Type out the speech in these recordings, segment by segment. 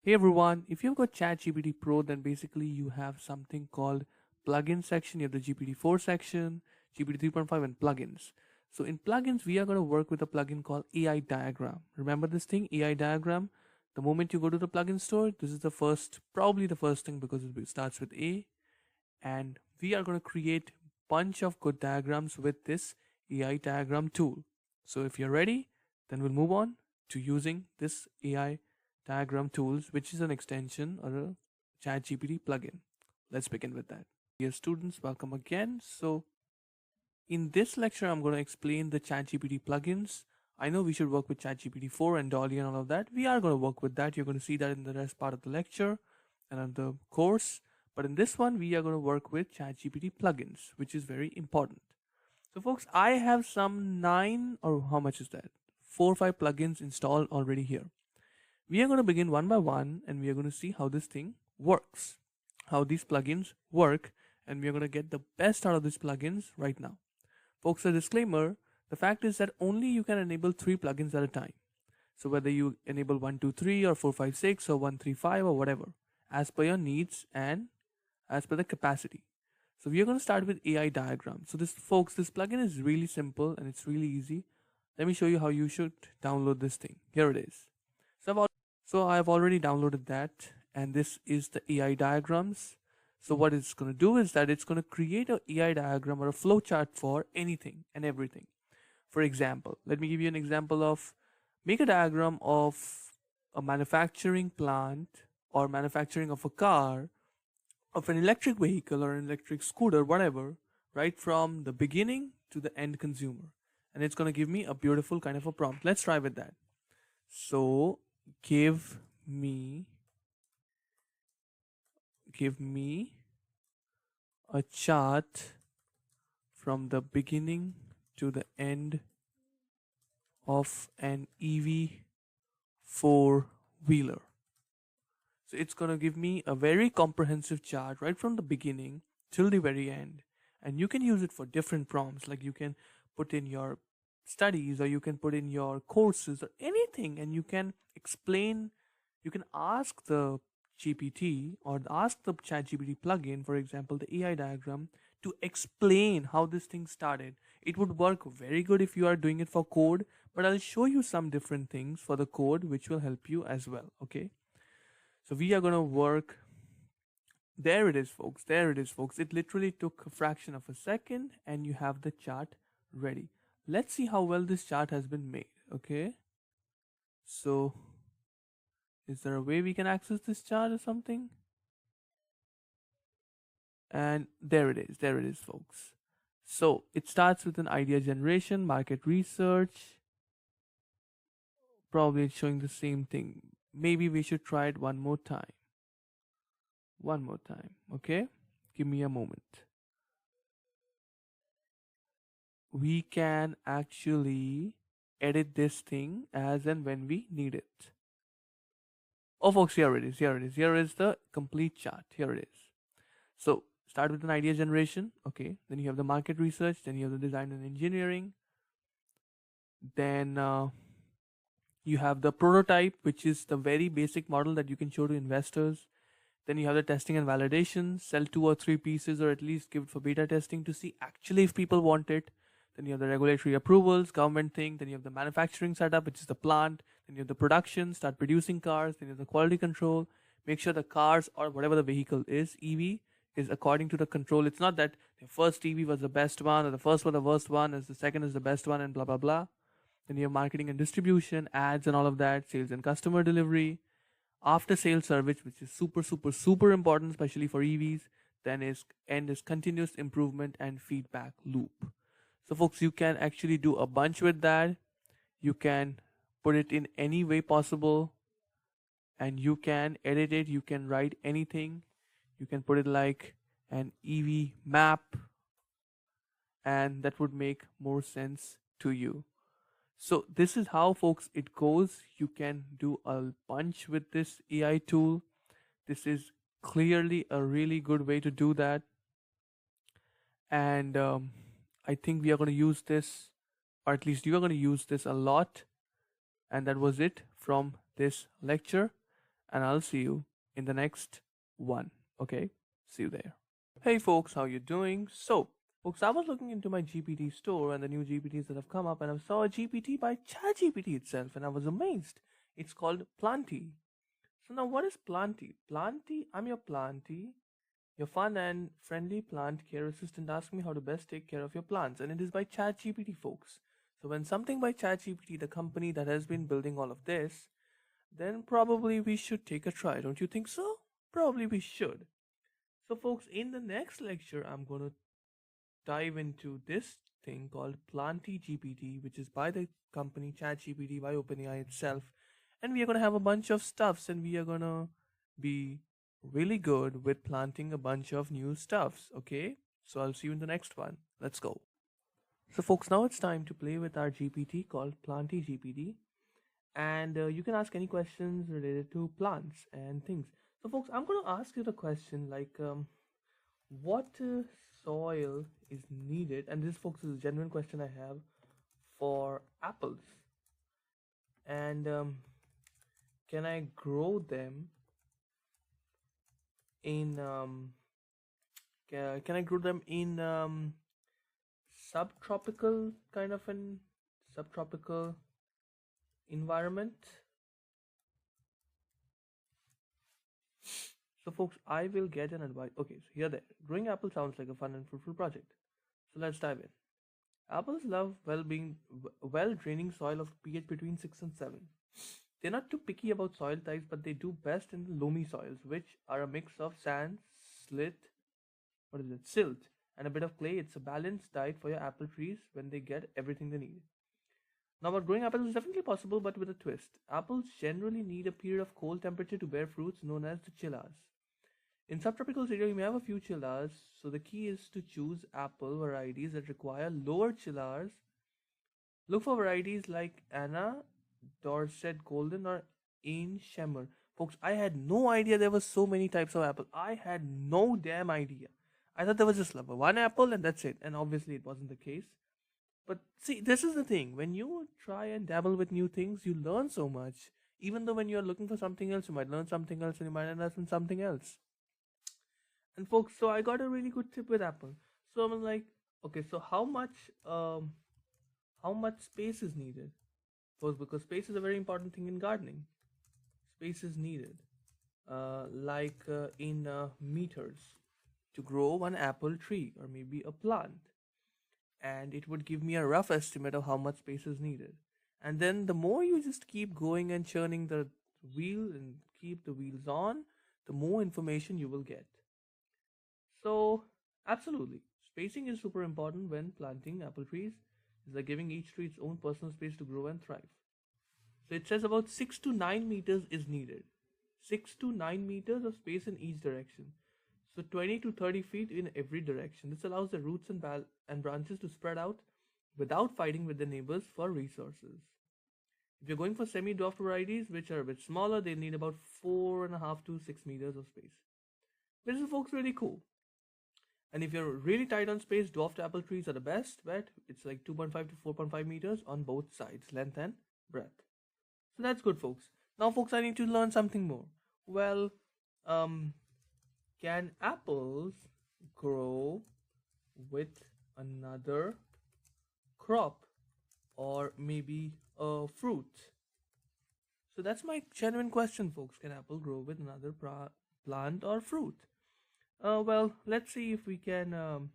Hey everyone, if you've got ChatGPT Pro, then basically you have something called plugin section. You have the GPT-4 section, GPT 3.5, and plugins. So in plugins, we are going to work with a plugin called AI diagram. Remember this thing, AI diagram? The moment you go to the plugin store, this is the first, probably the first thing because it starts with A. And we are going to create bunch of good diagrams with this AI diagram tool. So if you're ready, then we'll move on to using this AI diagram tools, which is an extension or a ChatGPT plugin. Let's begin with that. Dear students, welcome again. So in this lecture, I'm going to explain the ChatGPT plugins. I know we should work with ChatGPT 4 and Dolly and all of that. We are going to work with that. You're going to see that in the rest part of the lecture and of the course. But in this one, we are going to work with ChatGPT plugins, which is very important. So folks, I have some 9 or how much is that? 4 or 5 plugins installed already here. We are going to begin one by one and we are going to see how this thing works, how these plugins work, and we are going to get the best out of these plugins right now. Folks, a disclaimer, the fact is that only you can enable 3 plugins at a time. So whether you enable 1, 2, 3 or 4, 5, 6 or 1, 3, 5 or whatever, as per your needs and as per the capacity. So we are going to start with AI diagram. So this plugin is really simple and it's really easy. Let me show you how you should download this thing. Here it is. So I've already downloaded that, and this is the AI diagrams. So what it's going to do is that it's going to create an AI diagram or a flow chart for anything and everything. For example, let me give you an example of make a diagram of a manufacturing plant or manufacturing of a car, of an electric vehicle or an electric scooter, whatever, right from the beginning to the end consumer. And it's going to give me a beautiful kind of a prompt. Let's try with that. So give me a chart from the beginning to the end of an EV four-wheeler. So it's going to give me a very comprehensive chart right from the beginning till the very end. And you can use it for different prompts, like you can put in your studies or you can put in your courses or anything, and you can explain, you can ask the GPT or ask the ChatGPT plugin, for example, the AI diagram, to explain how this thing started. It would work very good if you are doing it for code, but I'll show you some different things for the code which will help you as well. Okay, so we are going to work. There it is, folks. There it is, folks. It literally took a fraction of a second and you have the chart ready. Let's see how well this chart has been made. Okay, so is there a way we can access this chart or something? And there it is, folks. So it starts with an idea generation, market research. Probably it's showing the same thing. Maybe we should try it one more time. Okay, give me a moment. We can actually edit this thing as and when we need it. Oh folks, here it is. Here is the complete chart. Here it is. So start with an idea generation. Okay, then you have the market research, then you have the design and engineering, then you have the prototype, which is the very basic model that you can show to investors. Then you have the testing and validation, sell 2 or 3 pieces or at least give it for beta testing to see actually if people want it. Then you have the regulatory approvals, government thing. Then you have the manufacturing setup, which is the plant. Then you have the production, start producing cars. Then you have the quality control. Make sure the cars or whatever the vehicle is, EV, is according to the control. It's not that the first EV was the best one or the first one the worst one, as the second is the best one and blah, blah, blah. Then you have marketing and distribution, ads and all of that, sales and customer delivery, after sales service, which is super important, especially for EVs. Then is continuous improvement and feedback loop. So folks, you can actually do a bunch with that. You can put it in any way possible and you can edit it. You can write anything. You can put it like an EV map, and that would make more sense to you. So this is how, folks, it goes. You can do a bunch with this AI tool. This is clearly a really good way to do that. And I think we are going to use this, or at least you are going to use this a lot. And that was it from this lecture. and I'll see you in the next one. Okay? See you there. Hey folks, how you doing? So, folks, I was looking into my GPT store and the new GPTs that have come up, and I saw a GPT by ChatGPT itself, and I was amazed. It's called Planty. So now, what is Planty? Planty, I'm your Planty, your fun and friendly plant care assistant. Ask me how to best take care of your plants, and it is by ChatGPT, folks. So when something by ChatGPT, the company that has been building all of this, then probably we should take a try. Don't you think so? Probably we should. So, folks, in the next lecture, I'm going to dive into this thing called Planty GPT, which is by the company ChatGPT by OpenAI itself. And we are going to have a bunch of stuffs, and we are going to be really good with planting a bunch of new stuffs. Okay? So, I'll see you in the next one. Let's go. So, folks, now it's time to play with our GPT called Planty GPT. And you can ask any questions related to plants and things. So, folks, I'm going to ask you the question like, what soil is needed? And this, folks, is a genuine question I have for apples. And can I grow them in? Can I grow them in subtropical kind of an subtropical environment? So, folks, I will get an advice. Okay, so here there. Growing apple sounds like a fun and fruitful project. So let's dive in. Apples love well draining soil of pH between 6 and 7. They're not too picky about soil types, but they do best in the loamy soils, which are a mix of sand, silt, and a bit of clay. It's a balanced diet for your apple trees when they get everything they need. Now, about growing apples is definitely possible, but with a twist. Apples generally need a period of cold temperature to bear fruits known as the chillars. In subtropical area, you may have a few chillars, so the key is to choose apple varieties that require lower chillars. Look for varieties like Anna, Dorset Golden, or Ain Shemmer. Folks, I had no idea there were so many types of apple. I had no damn idea. I thought there was just one apple and that's it. And obviously it wasn't the case. But see, this is the thing. When you try and dabble with new things, you learn so much. Even though when you're looking for something else, you might learn something else and you might end up in something else. And folks, so I got a really good tip with Apple. So I'm like, okay, so how much space is needed? Folks, because space is a very important thing in gardening. Space is needed, in meters, to grow one apple tree or maybe a plant. And it would give me a rough estimate of how much space is needed. And then the more you just keep going and churning the wheel and keep the wheels on, the more information you will get. So, absolutely, spacing is super important when planting apple trees. It's like giving each tree its own personal space to grow and thrive. So it says about 6 to 9 meters is needed. 6 to 9 meters of space in each direction. So 20 to 30 feet in every direction. This allows the roots and branches to spread out without fighting with the neighbors for resources. If you're going for semi-dwarf varieties, which are a bit smaller, they need about 4.5 to 6 meters of space. This is, folks, really cool. And if you're really tight on space, dwarfed apple trees are the best bet. It's like 2.5 to 4.5 meters on both sides, length and breadth. So that's good, folks. Now, folks, I need to learn something more. Well, can apples grow with another crop or maybe a fruit? So that's my genuine question, folks. Can apple grow with another plant or fruit? Well, let's see if we can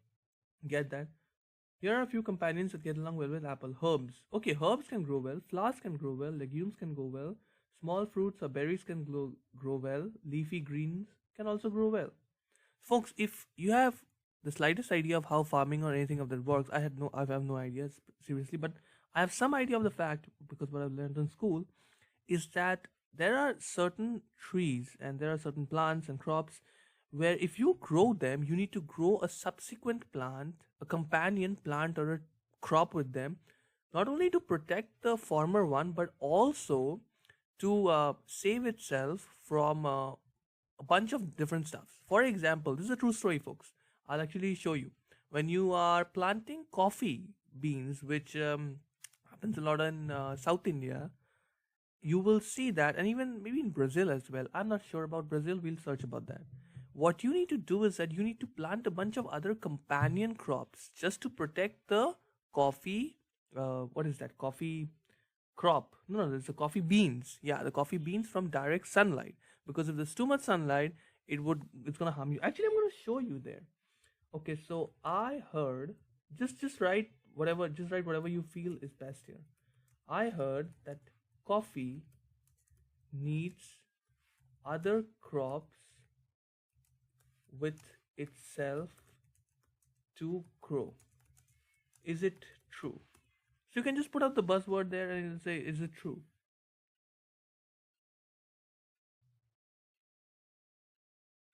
get that. Here are a few companions that get along well with apple. Herbs. Okay, herbs can grow well. Flowers can grow well. Legumes can grow well. Small fruits or berries can grow well. Leafy greens can also grow well. Folks, if you have the slightest idea of how farming or anything of that works, I have no idea, seriously, but I have some idea of the fact, because what I've learned in school is that there are certain trees and there are certain plants and crops where if you grow them, you need to grow a subsequent plant, a companion plant or a crop with them, not only to protect the former one, but also to save itself from a bunch of different stuff. For example, this is a true story, folks. I'll actually show you. When you are planting coffee beans, which happens a lot in South India, you will see that, and even maybe in Brazil as well. I'm not sure about Brazil, we'll search about that. What you need to do is that you need to plant a bunch of other companion crops just to protect the coffee. What is that? Coffee crop. No, there's the coffee beans. Yeah, the coffee beans from direct sunlight. Because if there's too much sunlight, it's gonna harm you. Actually, I'm gonna show you there. Okay, so I heard, just write whatever you feel is best here. I heard that coffee needs other crops with itself to grow. Is it true? So you can just put out the buzzword there and it'll say, is it true?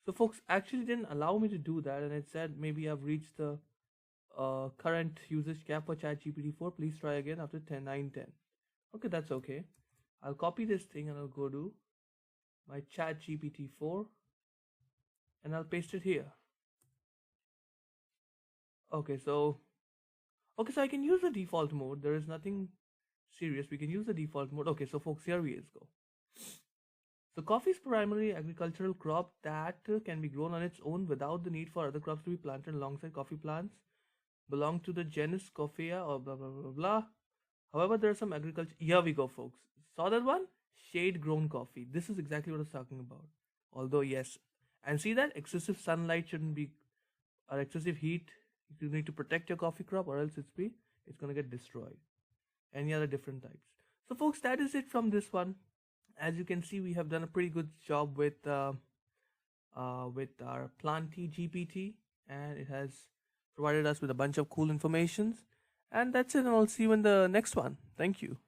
So folks actually didn't allow me to do that, and it said maybe I've reached the current usage cap for ChatGPT 4. Please try again after 10, 9, 10. Okay, that's okay. I'll copy this thing and I'll go to my ChatGPT 4 and I'll paste it here. Okay, so I can use the default mode. There is nothing serious. We can use the default mode. Okay, so folks, here we go. So coffee is primarily agricultural crop that can be grown on its own without the need for other crops to be planted alongside coffee plants. Belong to the genus Coffea or blah blah blah blah. However, there are some agriculture. Here we go, folks. Saw that one? Shade grown coffee. This is exactly what I was talking about. Although yes, and see that excessive sunlight shouldn't be, or excessive heat. You need to protect your coffee crop, or else it's gonna get destroyed. Any other different types. So, folks, that is it from this one. As you can see, we have done a pretty good job with our Planty GPT, and it has provided us with a bunch of cool informations. And that's it, and I'll see you in the next one. Thank you.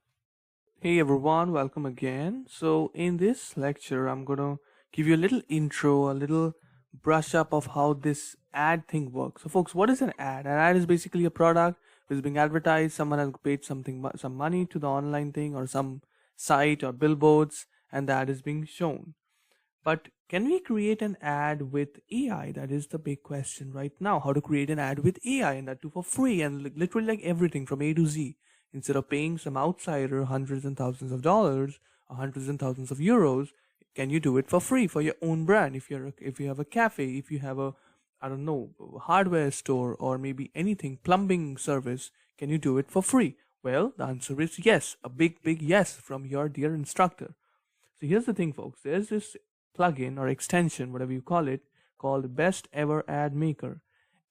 Hey everyone, welcome again. So in this lecture, I'm gonna give you a little intro, a little brush up of how this ad thing works. So folks, what is an ad? An ad is basically a product which is being advertised. Someone has paid some money to the online thing or some site or billboards, and the ad is being shown. But can we create an ad with AI? That is the big question right now. How to create an ad with AI, and that too for free, and literally like everything from A to Z. Instead of paying some outsider hundreds and thousands of dollars or hundreds and thousands of euros, can you do it for free for your own brand? If you have a cafe, if you have a, I don't know, hardware store, or maybe anything, plumbing service, can you do it for free? Well, the answer is yes, a big yes from your dear instructor. So here's the thing, folks. There's this plugin or extension, whatever you call it, called Best Ever Ad Maker.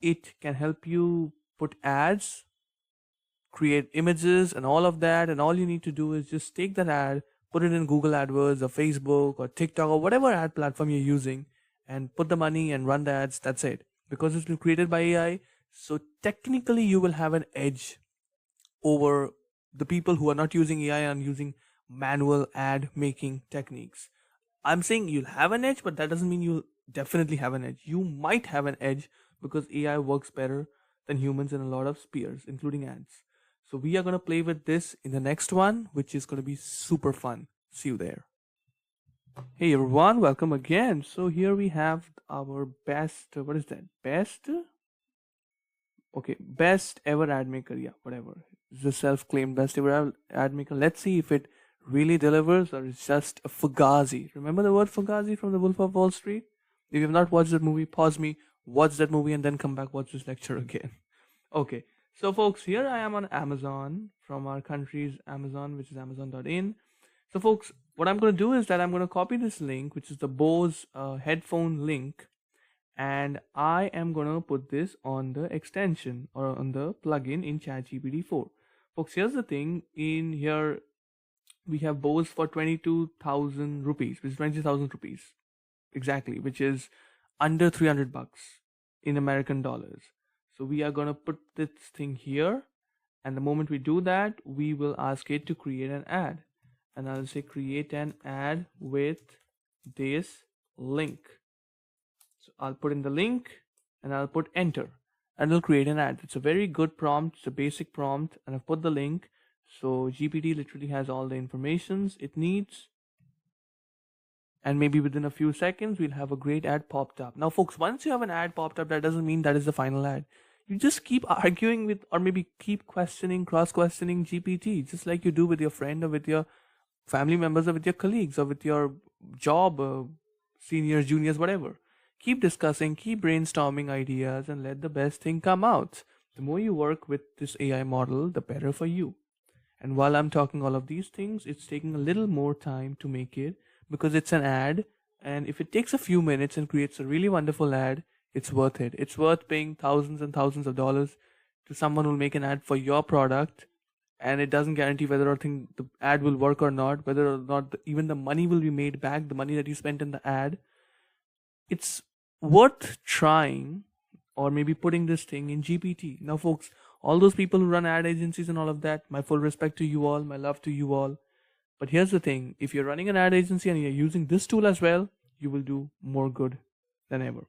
It can help you put ads, create images and all of that, and all you need to do is just take that ad, put it in Google AdWords or Facebook or TikTok or whatever ad platform you're using, and put the money and run the ads. That's it. Because it's been created by AI, so technically you will have an edge over the people who are not using AI and using manual ad making techniques. I'm saying you'll have an edge, but that doesn't mean you'll definitely have an edge. You might have an edge because AI works better than humans in a lot of spheres, including ads. So we are going to play with this in the next one, which is going to be super fun. See you there. Hey everyone, welcome again. So here we have our best, what is that? Best ever ad maker. Yeah, whatever. It's the self-claimed best ever ad maker. Let's see if it really delivers or it's just a fugazi. Remember the word fugazi from The Wolf of Wall Street? If you have not watched that movie, pause me, watch that movie, and then come back, watch this lecture again. Okay. So folks, here I am on Amazon, from our country's Amazon, which is amazon.in. So folks, what I'm going to do is that I'm going to copy this link, which is the Bose headphone link, and I am going to put this on the extension or on the plugin in ChatGPT 4. Folks, here's the thing. In here, we have Bose for 22,000 rupees, which is 20,000 rupees. Exactly, which is under 300 bucks in American dollars. So we are going to put this thing here, and the moment we do that, we will ask it to create an ad, and I'll say create an ad with this link. So I'll put in the link and I'll put enter, and it'll create an ad. It's a very good prompt. It's a basic prompt, and I've put the link. So GPT literally has all the informations it needs, and maybe within a few seconds we'll have a great ad popped up. Now folks, once you have an ad popped up, that doesn't mean that is the final ad. You just keep arguing with, or maybe keep questioning, cross-questioning GPT, just like you do with your friend or with your family members or with your colleagues or with your job, seniors, juniors, whatever. Keep discussing, keep brainstorming ideas, and let the best thing come out. The more you work with this AI model, the better for you. And while I'm talking all of these things, it's taking a little more time to make it because it's an ad. And if it takes a few minutes and creates a really wonderful ad, it's worth it. It's worth paying thousands and thousands of dollars to someone who'll make an ad for your product. And it doesn't guarantee whether or think the ad will work or not, whether or not even the money will be made back, the money that you spent in the ad. It's worth trying, or maybe putting this thing in GPT. Now, folks, all those people who run ad agencies and all of that, my full respect to you all, my love to you all. But here's the thing, if you're running an ad agency and you're using this tool as well, you will do more good than ever.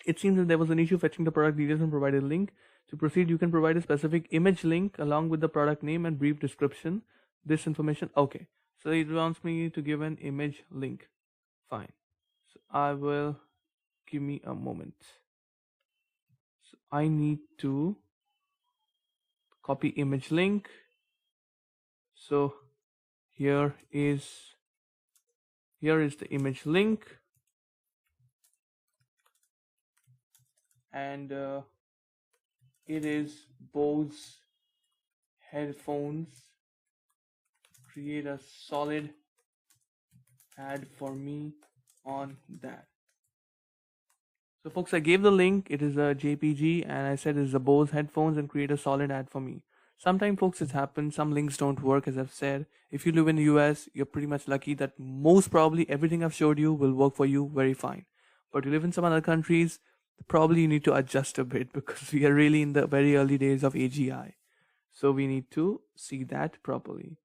It seems that there was an issue fetching the product details and provided a link. To proceed, you can provide a specific image link along with the product name and brief description. This information, okay. So it wants me to give an image link. Fine. So I will, give me a moment. So I need to copy image link. So here is the image link, and it is Bose headphones. Create a solid ad for me on that. So folks, I gave the link, it is a JPG, and I said it's the Bose headphones and create a solid ad for me. Sometimes, folks, it happens, some links don't work, as I've said. If you live in the US, you're pretty much lucky that most probably everything I've showed you will work for you very fine. But you live in some other countries, probably you need to adjust a bit because we are really in the very early days of AGI. So we need to see that properly.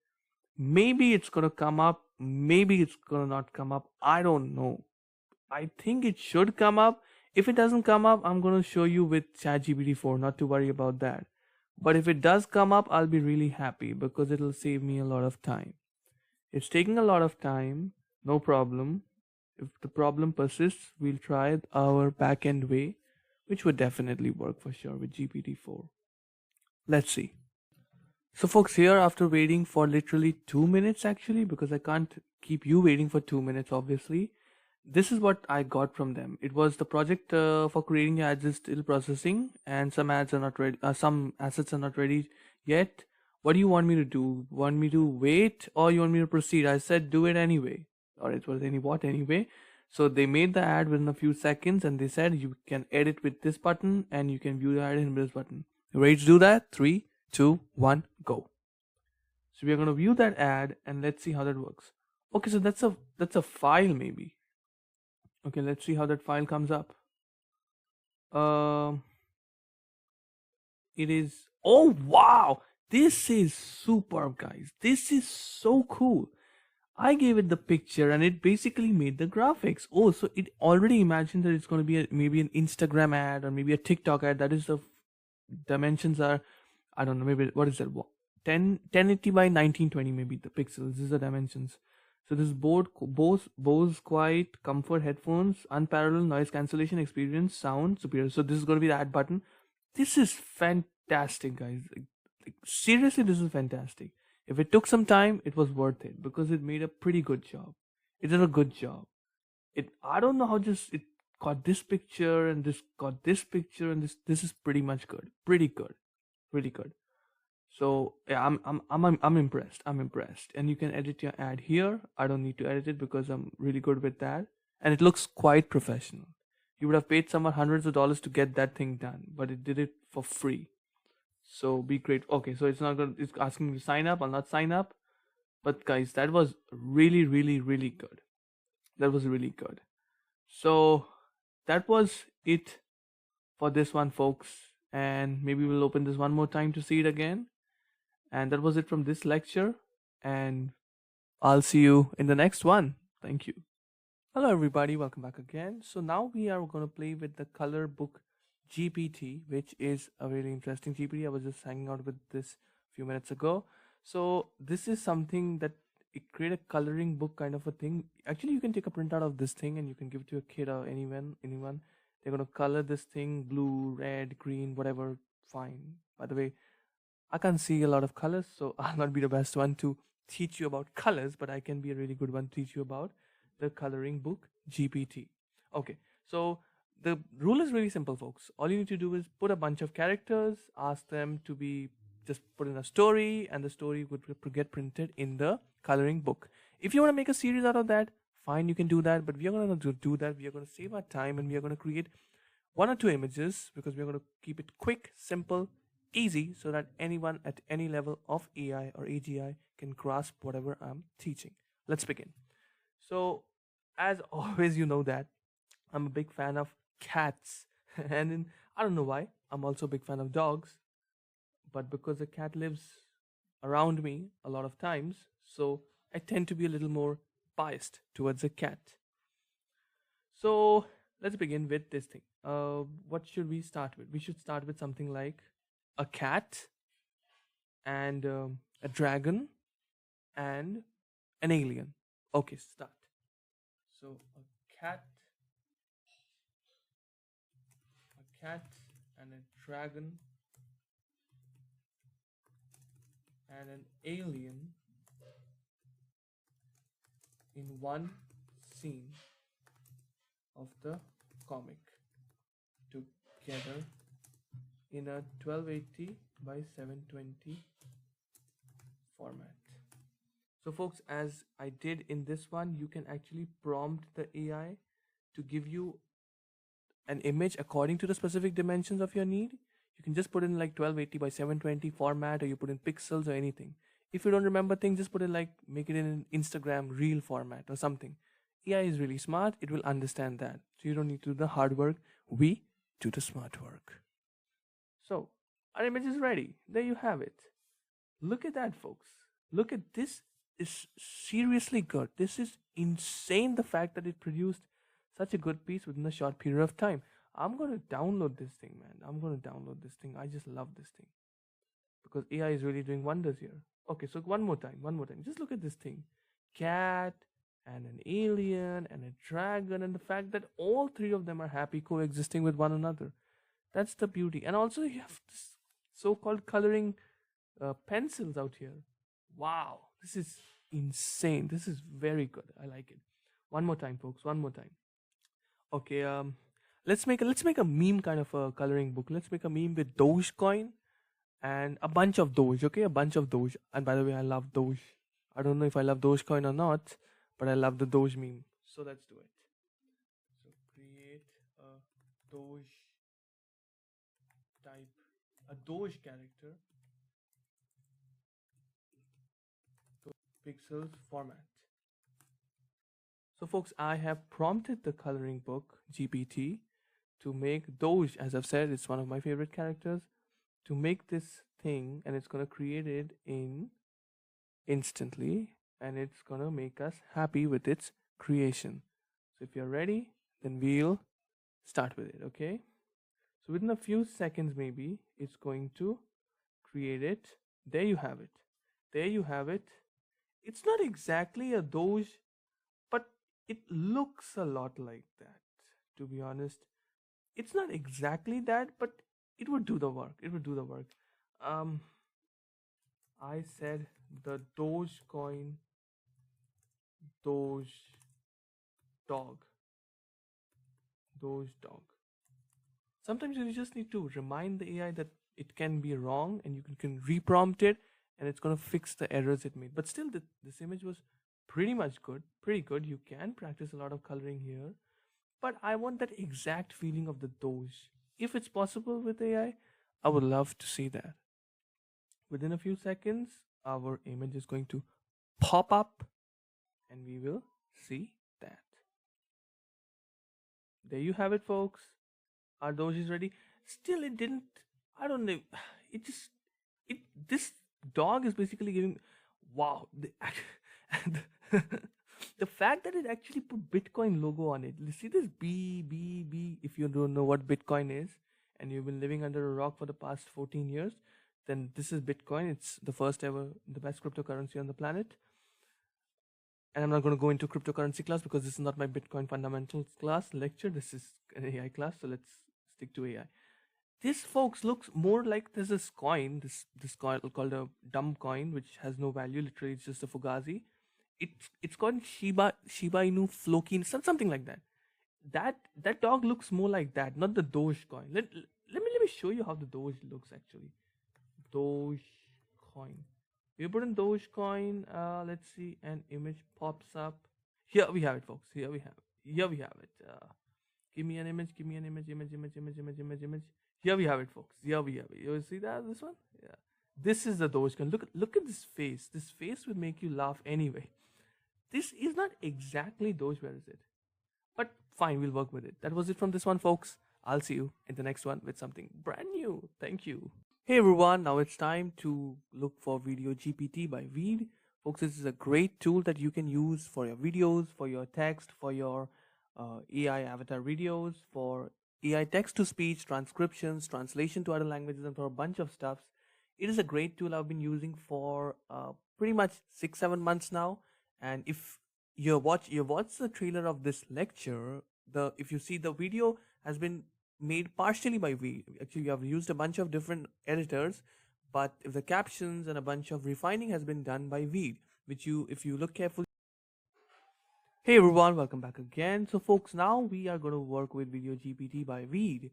Maybe it's going to come up, maybe it's going to not come up. I don't know. I think it should come up. If it doesn't come up, I'm going to show you with ChatGPT 4, not to worry about that. But if it does come up, I'll be really happy because it'll save me a lot of time. It's taking a lot of time, no problem. If the problem persists, we'll try our back-end way, which would definitely work for sure with GPT-4. Let's see. So folks, here after waiting for literally 2 minutes actually, because I can't keep you waiting for 2 minutes obviously, this is what I got from them. It was the project for creating ads is still processing, and some ads are not ready. Some assets are not ready yet. What do you want me to do? Want me to wait, or you want me to proceed? I said do it anyway, or it was anyway. So they made the ad within a few seconds, and they said you can edit with this button, and you can view the ad in this button. You ready to do that? 3, 2, 1, go. So we are going to view that ad, and let's see how that works. Okay, so that's a file maybe. Okay, let's see how that file comes up. It is, oh wow, this is superb, guys. This is so cool. I gave it the picture and it basically made the graphics. Oh, so it already imagined that it's going to be maybe an Instagram ad or maybe a TikTok ad. That is the dimensions are, I don't know, maybe what is that? 1080 by 1920 maybe the pixels. This is the dimensions. So this is Bose Quiet Comfort headphones, unparalleled noise cancellation experience, sound superior. So this is going to be the ad button. This is fantastic, guys. Like, seriously, this is fantastic. If it took some time, it was worth it because it made a pretty good job. It did a good job. I don't know how just it got this picture and this got this picture and this is pretty much good. Pretty good. Really good. So yeah, I'm impressed. I'm impressed. And you can edit your ad here. I don't need to edit it because I'm really good with that. And it looks quite professional. You would have paid someone hundreds of dollars to get that thing done, but it did it for free. So be great. Okay, so it's asking me to sign up. I'll not sign up. But guys, that was really, really, really good. That was really good. So that was it for this one, folks. And maybe we'll open this one more time to see it again. And that was it from this lecture. And I'll see you in the next one. Thank you. Hello, everybody. Welcome back again. So now we are going to play with the color book GPT, which is a really interesting GPT. I was just hanging out with this a few minutes ago. So this is something that it create a coloring book kind of a thing. Actually, you can take a printout of this thing and you can give it to a kid or anyone. They're going to color this thing blue, red, green, whatever. Fine. By the way, I can't see a lot of colors, so I'll not be the best one to teach you about colors, but I can be a really good one to teach you about the coloring book GPT. Okay, so the rule is really simple, folks. All you need to do is put a bunch of characters, ask them to be just put in a story, and the story would get printed in the coloring book. If you want to make a series out of that, fine, you can do that. But we are going to do that. We are going to save our time, and we are going to create one or two images because we're going to keep it quick, simple, easy, so that anyone at any level of AI or AGI can grasp whatever I'm teaching. Let's begin. So, as always, you know that I'm a big fan of cats, and I don't know why, I'm also a big fan of dogs, but because a cat lives around me a lot of times, so I tend to be a little more biased towards a cat. So let's begin with this thing. What should we start with? We should start with something like a cat and a dragon and an alien. Okay, start. So a cat and a dragon and an alien in one scene of the comic together in a 1280 by 720 format. So folks, as I did in this one, you can actually prompt the AI to give you an image according to the specific dimensions of your need. You can just put in like 1280 by 720 format, or you put in pixels or anything. If you don't remember things, just put it like, make it in an Instagram reel format or something. AI is really smart. It will understand that. So you don't need to do the hard work. We do the smart work. So our image is ready. There you have it. Look at that, folks. Look at this. Is seriously good. This is insane, the fact that it produced such a good piece within a short period of time. I'm going to download this thing, man. I'm going to download this thing. I just love this thing because AI is really doing wonders here. Okay, so one more time. Just look at this thing. Cat and an alien and a dragon, and the fact that all three of them are happy coexisting with one another. That's the beauty. And also you have this so-called coloring pencils out here. Wow, this is insane. This is very good. I like it. One more time, folks. One more time. Okay, let's make a meme kind of a coloring book. Let's make a meme with Dogecoin and a bunch of Doge. Okay, a bunch of Doge. And by the way, I love Doge. I don't know if I love Dogecoin or not, but I love the Doge meme. So let's do it. So create a Doge type, a Doge character, pixels format. So folks, I have prompted the coloring book GPT to make Doge. As I've said, it's one of my favorite characters, to make this thing, and it's going to create it in instantly, and it's going to make us happy with its creation. So if you're ready, then we'll start with it. Okay, so within a few seconds maybe it's going to create it. There you have it. There you have it. It's not exactly a Doge, but it looks a lot like that, to be honest. It's not exactly that, but it would do the work. It would do the work. I said the Dogecoin Doge dog. Doge dog. Sometimes you just need to remind the AI that it can be wrong, and you can reprompt it, and it's going to fix the errors it made. But still, this image was pretty much good. Pretty good. You can practice a lot of coloring here. But I want that exact feeling of the Doge. If it's possible with AI, I would love to see that. Within a few seconds, our image is going to pop up, and we will see that. There you have it, folks. Our Doge is ready. Still, it didn't. I don't know. It just. This dog is basically giving. Wow. The fact that it actually put Bitcoin logo on it. You see this B. If you don't know what Bitcoin is, and you've been living under a rock for the past 14 years, then this is Bitcoin. It's the first ever, the best cryptocurrency on the planet. And I'm not going to go into cryptocurrency class because this is not my Bitcoin fundamentals class lecture. This is an AI class, so let's stick to AI. This, folks, looks more like there's this coin, this coin called a dumb coin, which has no value. Literally, it's just a fugazi. It's called Shiba Inu Floki, something like that. That dog looks more like that, not the Doge coin. Let me show you how the Doge looks actually. Doge coin. You put in Dogecoin. Let's see, an image pops up. Here we have it, folks. Here we have it. Give me an image. Give me an image. Image. Here we have it, folks. Here we have it. You see that? This one? Yeah. This is the Dogecoin. Look at this face. This face will make you laugh anyway. This is not exactly Doge. Where is it? But fine, we'll work with it. That was it from this one, folks. I'll see you in the next one with something brand new. Thank you. Hey everyone, now it's time to look for Video GPT by Veed. Folks, this is a great tool that you can use for your videos, for your text, for your AI avatar videos, for AI text to speech, transcriptions, translation to other languages, and for a bunch of stuffs. It is a great tool I've been using for pretty much 6-7 months now. And if you watch the trailer of this lecture, if you see, the video has been made partially by Veed. Actually, you have used a bunch of different editors, but if the captions and a bunch of refining has been done by Veed, which if you look carefully. Hey everyone, welcome back again. So folks, now we are going to work with Video GPT by Veed.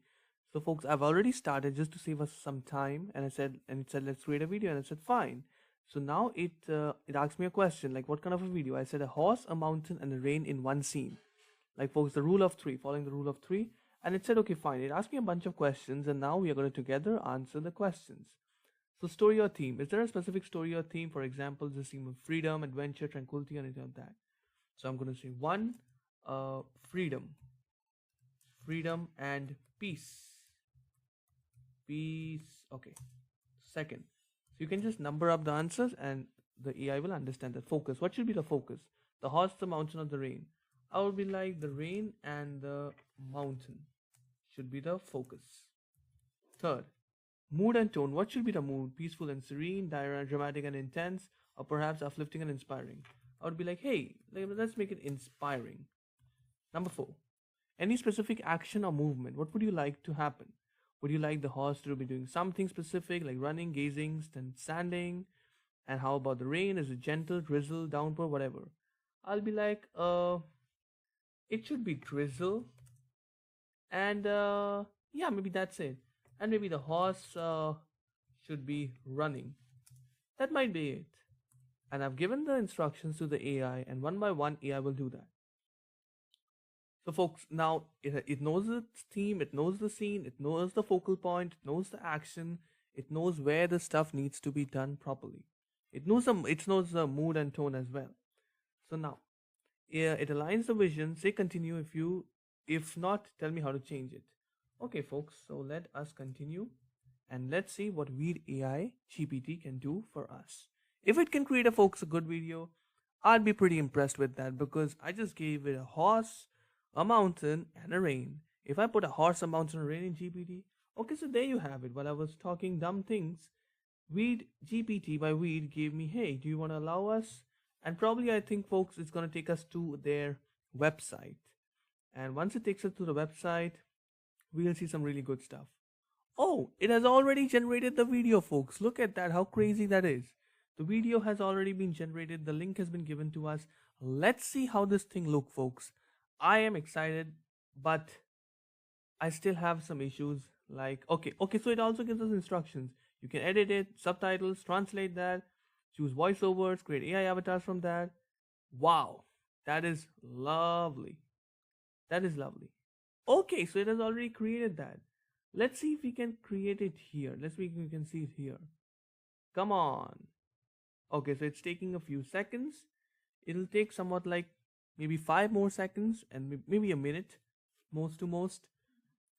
So folks, I've already started just to save us some time, and it said let's create a video, and I said fine. So now it asked me a question like, what kind of a video? I said a horse, a mountain, and a rain in one scene. Like folks, the rule of three, following the rule of three. And it said, okay, fine. It asked me a bunch of questions, and now we are going to together answer the questions. So story or theme. Is there a specific story or theme? For example, the theme of freedom, adventure, tranquility, or anything like that. So I'm going to say one, freedom. Freedom and peace. Peace. Okay. Second. So you can just number up the answers and the AI will understand that. Focus. What should be the focus? The horse, the mountain, or the rain? I would be like the rain and the mountain should be the focus. Third, mood and tone. What should be the mood? Peaceful and serene, dramatic and intense, or perhaps uplifting and inspiring? I would be like, hey, let's make it inspiring. Number 4, any specific action or movement. What would you like to happen? Would you like the horse to be doing something specific like running, gazing, standing? And how about the rain? Is it gentle, drizzle, downpour, whatever? I'll be like, it should be drizzle, and yeah, maybe that's it. And maybe the horse should be running. That might be it. And I've given the instructions to the AI, and one by one AI will do that. So folks, now it knows its theme, it knows the scene, it knows the focal point, it knows the action, it knows where the stuff needs to be done properly. It knows the mood and tone as well. So now it aligns the vision. Say continue. If not, tell me how to change it. Okay folks, so let us continue and let's see what Veed AI GPT can do for us. If it can create a good video, I'd be pretty impressed with that, because I just gave it a horse, a mountain, and a rain. If I put a horse, a mountain, and a rain in GPT, okay, so there you have it. While I was talking dumb things, Veed GPT by Veed gave me, hey, do you want to allow us? And probably, I think, folks, it's going to take us to their website. And once it takes us to the website, we'll see some really good stuff. Oh, it has already generated the video, folks. Look at that, how crazy that is. The video has already been generated. The link has been given to us. Let's see how this thing looks, folks. I am excited, but I still have some issues. Like, okay, so it also gives us instructions. You can edit it, subtitles, translate that, choose voiceovers, create AI avatars from that. Wow, that is lovely. That is lovely. Okay, so it has already created that. Let's see if we can create it here. Let's see if we can see it here. Come on. Okay, so it's taking a few seconds. It'll take somewhat like maybe 5 more seconds and maybe a minute, most to most.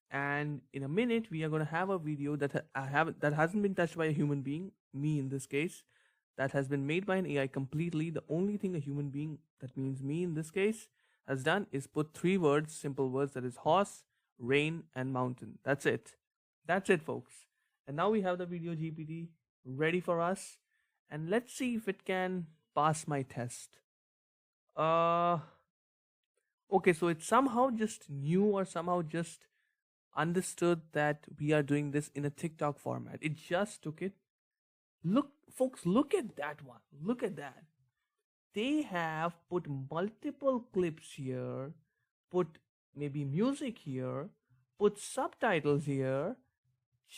And in a minute, we are going to have a video that hasn't been touched by a human being, me in this case, that has been made by an AI completely. The only thing a human being, that means me in this case, has done is put 3 words, simple words, that is horse, rain, and mountain. That's it. That's it, folks. And now we have the Video GPT ready for us. And let's see if it can pass my test. Okay, so it's somehow just new, or somehow just understood that we are doing this in a TikTok format. It just took it. Look, folks, look at that one. Look at that. They have put multiple clips here, put maybe music here, put subtitles here,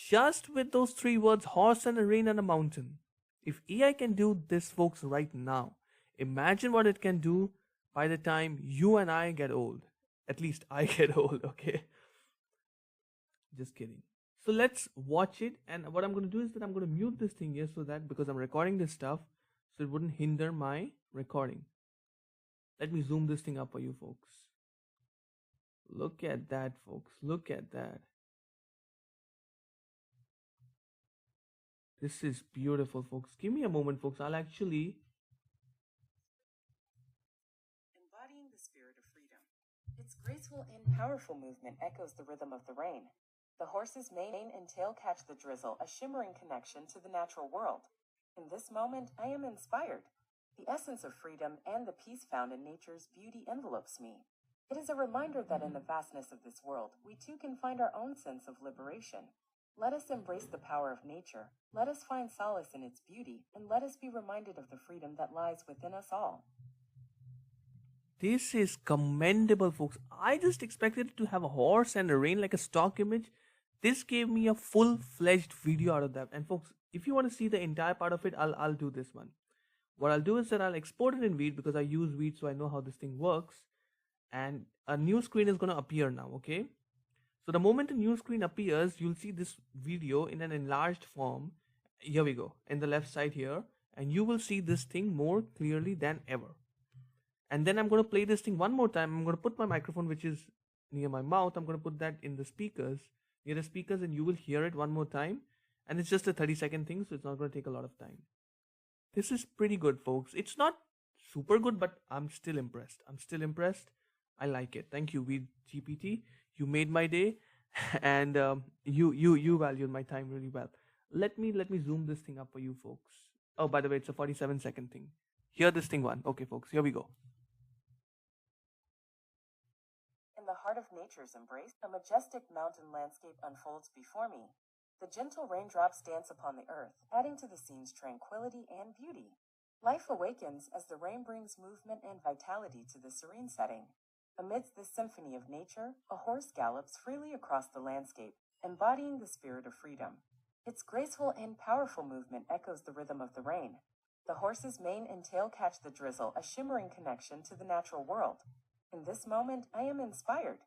just with those three words: horse and a rain and a mountain. If AI can do this, folks, right now, imagine what it can do by the time you and I get old. At least I get old, okay? Just kidding. So let's watch it. And what I'm going to do is that I'm going to mute this thing here so that because I'm recording this stuff, so it wouldn't hinder my recording. Let me zoom this thing up for you folks. Look at that, folks. Look at that. This is beautiful, folks. Give me a moment, folks. I'll actually. Embodying the spirit of freedom. Its graceful and powerful movement echoes the rhythm of the rain. The horse's mane and tail catch the drizzle, a shimmering connection to the natural world. In this moment, I am inspired. The essence of freedom and the peace found in nature's beauty envelopes me. It is a reminder that in the vastness of this world, we too can find our own sense of liberation. Let us embrace the power of nature. Let us find solace in its beauty, and let us be reminded of the freedom that lies within us all. This is commendable, folks. I just expected it to have a horse and a rain like a stock image. This gave me a full-fledged video out of that. And folks, if you want to see the entire part of it, I'll do this one. What I'll do is that I'll export it in Veed because I use Veed, so I know how this thing works. And a new screen is going to appear now, okay? So the moment a new screen appears, you'll see this video in an enlarged form. Here we go, in the left side here. And you will see this thing more clearly than ever. And then I'm going to play this thing one more time. I'm going to put my microphone, which is near my mouth, I'm going to put that in the speakers, near the speakers, and you will hear it one more time. And it's just a 30-second thing, so it's not going to take a lot of time. This is pretty good, folks. It's not super good, but I'm still impressed. I like it. Thank you, GPT. You made my day, and you valued my time really well. Let me zoom this thing up for you folks. Oh, by the way, it's a 47-second thing. Hear this thing one. Okay, folks, here we go. In the heart of nature's embrace, a majestic mountain landscape unfolds before me. The gentle raindrops dance upon the earth, adding to the scene's tranquility and beauty. Life awakens as the rain brings movement and vitality to the serene setting. Amidst this symphony of nature, a horse gallops freely across the landscape, embodying the spirit of freedom. Its graceful and powerful movement echoes the rhythm of the rain. The horse's mane and tail catch the drizzle, a shimmering connection to the natural world. In this moment, I am inspired.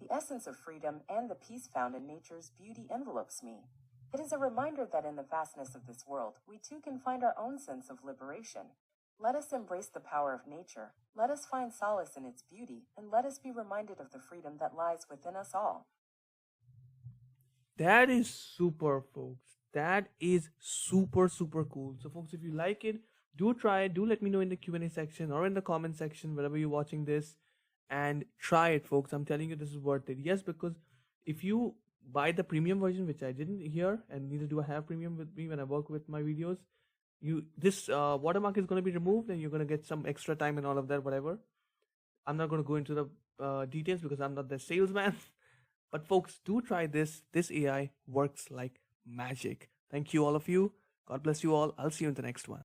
The essence of freedom and the peace found in nature's beauty envelopes me. It is a reminder that in the vastness of this world, we too can find our own sense of liberation. Let us embrace the power of nature. Let us find solace in its beauty, and let us be reminded of the freedom that lies within us all. That is super, folks. That is super cool. So, folks, if you like it, do try it. Do let me know in the Q&A section or in the comment section, wherever you're watching this, and try it, folks. I'm telling you, this is worth it. Yes, because if you buy the premium version, which I didn't hear, and neither do I have premium with me when I work with my videos, this watermark is going to be removed, and you're going to get some extra time and all of that, whatever. I'm not going to go into the details because I'm not the salesman. But folks, do try this. This AI works like magic. Thank you, all of you. God bless you all. I'll see you in the next one.